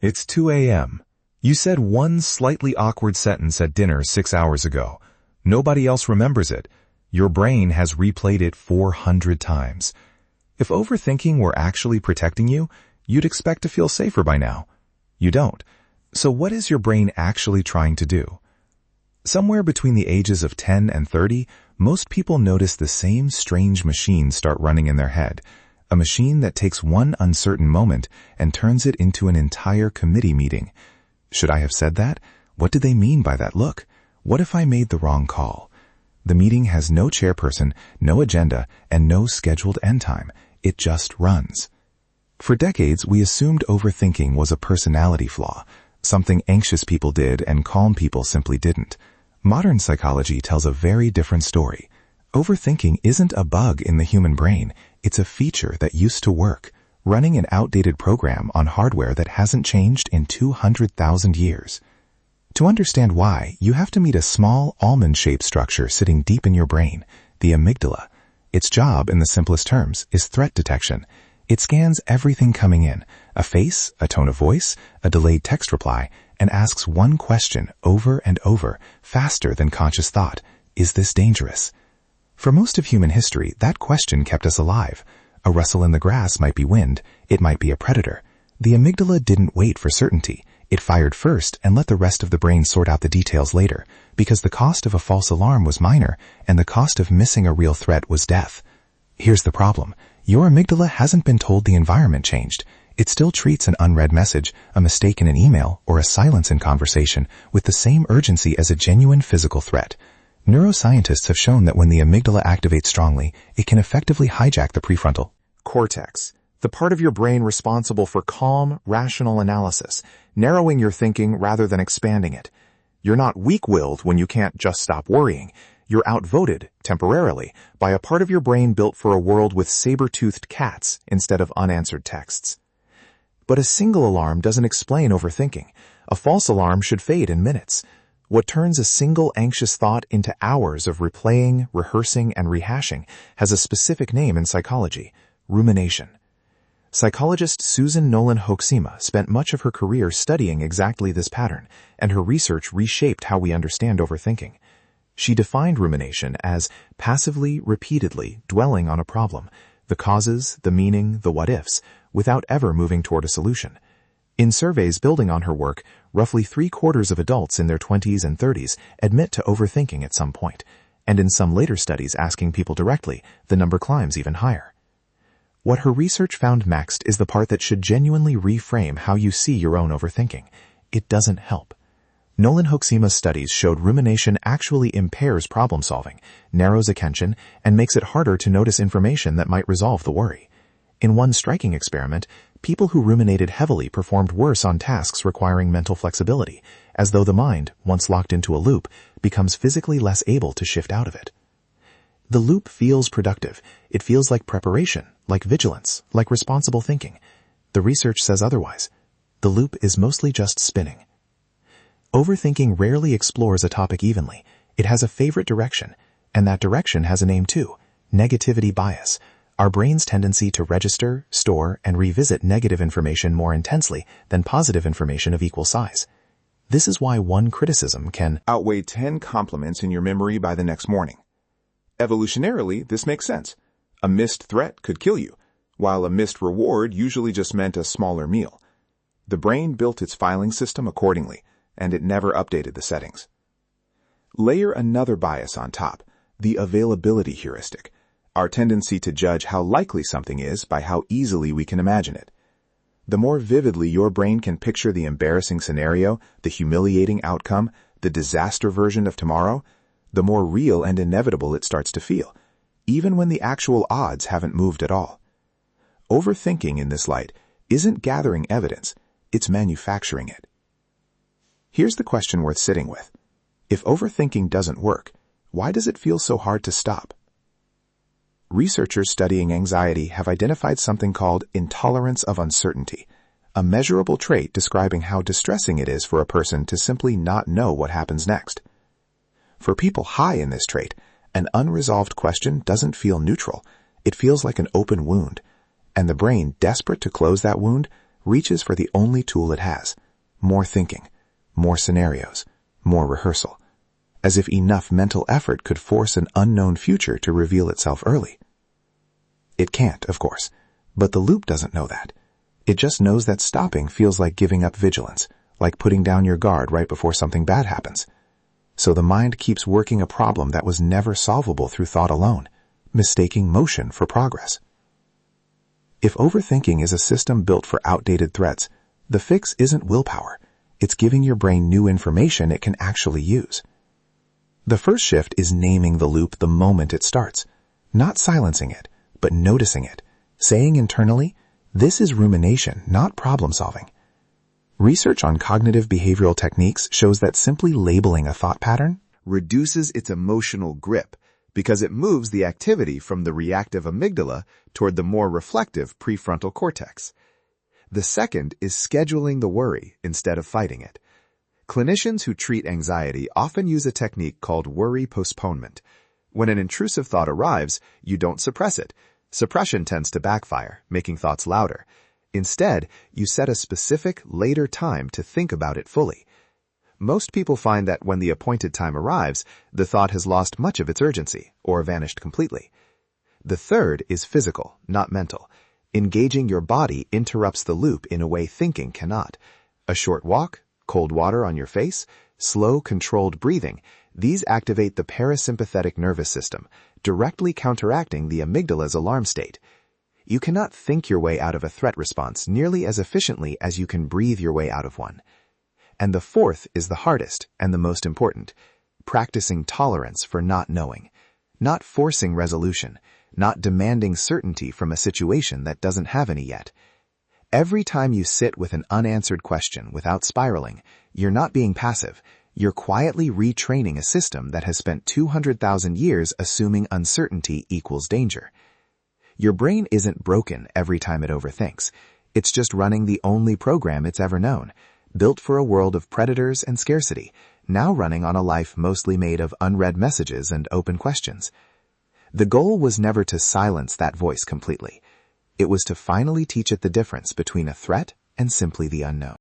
It's 2 a.m. You said one slightly awkward sentence at dinner 6 hours ago. Nobody else remembers it. Your brain has replayed it 400 times. If overthinking were actually protecting you, you'd expect to feel safer by now. You don't. So what is your brain actually trying to do? Somewhere between the ages of 10 and 30, most people notice the same strange machine start running in their head. A machine that takes one uncertain moment and turns it into an entire committee meeting. Should I have said that? What did they mean by that look? What if I made the wrong call? The meeting has no chairperson, no agenda, and no scheduled end time. It just runs. For decades, we assumed overthinking was a personality flaw, something anxious people did and calm people simply didn't. Modern psychology tells a very different story. Overthinking isn't a bug in the human brain. It's a feature that used to work, running an outdated program on hardware that hasn't changed in 200,000 years. To understand why, you have to meet a small almond-shaped structure sitting deep in your brain, the amygdala. Its job, in the simplest terms, is threat detection. It scans everything coming in, a face, a tone of voice, a delayed text reply, and asks one question over and over, faster than conscious thought. Is this dangerous? For most of human history, that question kept us alive. A rustle in the grass might be wind. It might be a predator. The amygdala didn't wait for certainty. It fired first and let the rest of the brain sort out the details later, because the cost of a false alarm was minor and the cost of missing a real threat was death. Here's the problem. Your amygdala hasn't been told the environment changed. It still treats an unread message, a mistake in an email, or a silence in conversation with the same urgency as a genuine physical threat. Neuroscientists have shown that when the amygdala activates strongly, it can effectively hijack the prefrontal cortex, the part of your brain responsible for calm, rational analysis, narrowing your thinking rather than expanding it. You're not weak-willed when you can't just stop worrying. You're outvoted, temporarily, by a part of your brain built for a world with saber-toothed cats instead of unanswered texts. But a single alarm doesn't explain overthinking. A false alarm should fade in minutes. What turns a single anxious thought into hours of replaying, rehearsing, and rehashing has a specific name in psychology: rumination. Psychologist Susan Nolan-Hoeksema spent much of her career studying exactly this pattern, and her research reshaped how we understand overthinking. She defined rumination as passively, repeatedly dwelling on a problem, the causes, the meaning, the what-ifs, without ever moving toward a solution. In surveys building on her work, roughly 3/4 of adults in their 20s and 30s admit to overthinking at some point, and in some later studies asking people directly, the number climbs even higher. What her research found next is the part that should genuinely reframe how you see your own overthinking. It doesn't help. Nolan-Hoeksema's studies showed rumination actually impairs problem solving, narrows attention, and makes it harder to notice information that might resolve the worry. In one striking experiment, people who ruminated heavily performed worse on tasks requiring mental flexibility, as though the mind, once locked into a loop, becomes physically less able to shift out of it. The loop feels productive. It feels like preparation, like vigilance, like responsible thinking. The research says otherwise. The loop is mostly just spinning. Overthinking rarely explores a topic evenly. It has a favorite direction, and that direction has a name too: negativity bias. Our brain's tendency to register, store, and revisit negative information more intensely than positive information of equal size. This is why one criticism can outweigh 10 compliments in your memory by the next morning. Evolutionarily, this makes sense. A missed threat could kill you, while a missed reward usually just meant a smaller meal. The brain built its filing system accordingly, and it never updated the settings. Layer another bias on top, the availability heuristic, our tendency to judge how likely something is by how easily we can imagine it. The more vividly your brain can picture the embarrassing scenario, the humiliating outcome, the disaster version of tomorrow, the more real and inevitable it starts to feel, even when the actual odds haven't moved at all. Overthinking in this light isn't gathering evidence, it's manufacturing it. Here's the question worth sitting with. If overthinking doesn't work, why does it feel so hard to stop? Researchers studying anxiety have identified something called intolerance of uncertainty, a measurable trait describing how distressing it is for a person to simply not know what happens next. For people high in this trait, an unresolved question doesn't feel neutral. It feels like an open wound, and the brain, desperate to close that wound, reaches for the only tool it has: more thinking, more scenarios, more rehearsal, as if enough mental effort could force an unknown future to reveal itself early. It can't, of course, but the loop doesn't know that. It just knows that stopping feels like giving up vigilance, like putting down your guard right before something bad happens. So the mind keeps working a problem that was never solvable through thought alone, mistaking motion for progress. If overthinking is a system built for outdated threats, the fix isn't willpower. It's giving your brain new information it can actually use. The first shift is naming the loop the moment it starts, not silencing it, but noticing it, saying internally, "This is rumination, not problem solving." Research on cognitive behavioral techniques shows that simply labeling a thought pattern reduces its emotional grip because it moves the activity from the reactive amygdala toward the more reflective prefrontal cortex. The second is scheduling the worry instead of fighting it. Clinicians who treat anxiety often use a technique called worry postponement. When an intrusive thought arrives, you don't suppress it. Suppression tends to backfire, making thoughts louder. Instead, you set a specific, later time to think about it fully. Most people find that when the appointed time arrives, the thought has lost much of its urgency, or vanished completely. The third is physical, not mental. Engaging your body interrupts the loop in a way thinking cannot. A short walk, cold water on your face, slow, controlled breathing, these activate the parasympathetic nervous system, directly counteracting the amygdala's alarm state. You cannot think your way out of a threat response nearly as efficiently as you can breathe your way out of one. And the fourth is the hardest and the most important: practicing tolerance for not knowing, not forcing resolution, not demanding certainty from a situation that doesn't have any yet. Every time you sit with an unanswered question without spiraling, you're not being passive. You're quietly retraining a system that has spent 200,000 years assuming uncertainty equals danger. Your brain isn't broken every time it overthinks. It's just running the only program it's ever known, built for a world of predators and scarcity, now running on a life mostly made of unread messages and open questions. The goal was never to silence that voice completely. It was to finally teach it the difference between a threat and simply the unknown.